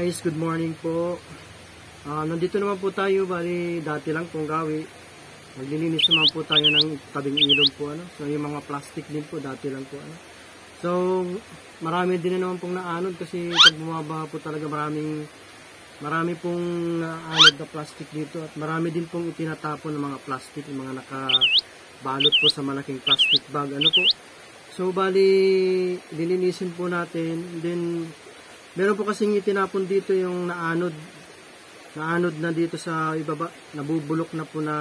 guys, good morning po. Nandito naman po tayo, bali dati lang pong gawi. Maglilinis naman po tayo ng tabing ilog po. So yung mga plastic din po, dati lang po. So marami din naman pong naanod kasi pag bumaba po talaga marami pong naanod na plastic dito. At marami din pong itinatapon ng mga plastic, yung mga nakabalot po sa malaking plastic bag. Po. So bali, lilinisin po natin. Then meron po kasing itinapon dito yung naanod na dito sa ibaba, nabubulok na po na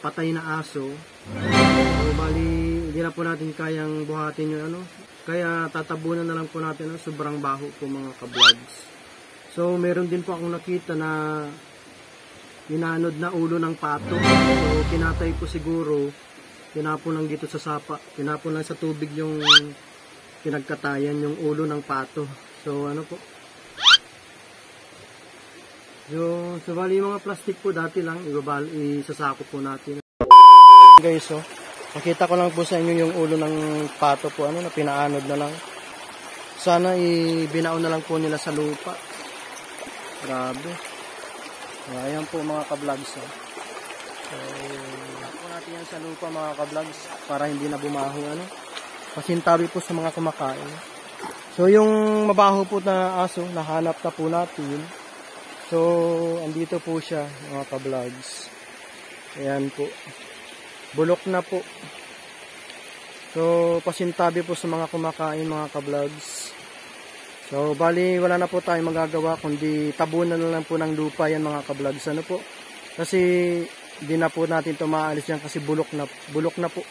patay na aso. So bali, hindi na po natin kayang buhatin yung kaya tatabunan na lang po natin. Sobrang baho po mga ka-vlogs. So meron din po akong nakita na inanod na ulo ng pato. So kinatay po siguro, tinapon lang dito sa sapa, tinapon lang sa tubig yung pinagkatayan yung ulo ng pato. So po. So bali yung mga plastic po dati lang, isasako po natin. Guys, nakita ko lang po sa inyo yung ulo ng pato po, na pinaanod na lang. Sana ibinaon na lang po nila sa lupa. Grabe. Ayan po mga ka-vlogs. So po natin yan sa lupa mga ka-vlogs para hindi na bumaho pasintabi po sa mga kumakain. So yung mabaho po na aso, nahanap na po natin. So andito po siya mga ka-vlogs. Ayan po. Bulok na po. So pasintabi po sa mga kumakain mga ka-vlogs. So bali wala na po tayong magagawa kundi tabunan na lang po ng lupa yan mga ka-vlogs. Po? Kasi hindi na po natin ito maalis yan kasi bulok na po.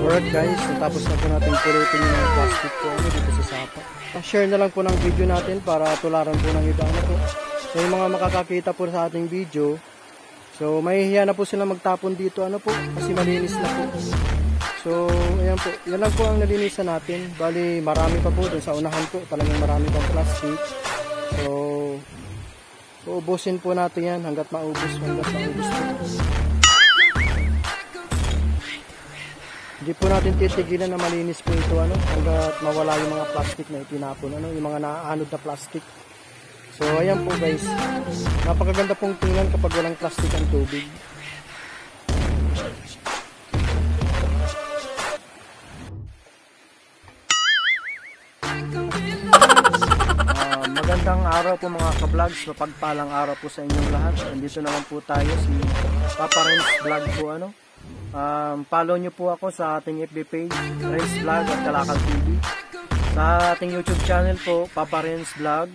Alright guys, tapos na po natin pulutin yung mga plastic po dito sa sapa. Share na lang po ng video natin para tularan po ng iba po. So yung mga makakakita po sa ating video, so mahihiya na po sila magtapon dito po, kasi malinis na po. So ayan po, yan lang po ang nalinisan natin. Bali marami pa po dun sa unahan po, talagang marami pang plastic. So Uubusin po natin yan hanggat maubos po. Hindi po natin titigilan na malinis po ito hanggat mawala yung mga plastic na itinapon, yung mga naanod na plastic. So ayan po guys, napakaganda pong tingnan kapag walang plastic ang tubig. Magandang araw po mga ka-vlogs, mapagpalang araw po sa inyong lahat. Nandito naman po tayo si Papa Renz Vlog po follow nyo po ako sa ating FB page, Renz Vlog at Kalakal TV. Sa ating YouTube channel po, Papa Renz Vlog.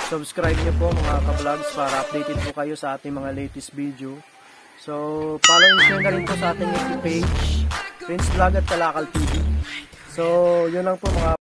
Subscribe nyo po mga ka-vlogs para updated po kayo sa ating mga latest video. So, follow nyo na rin po sa ating FB page, Renz Vlog at Kalakal TV. So, yun lang po mga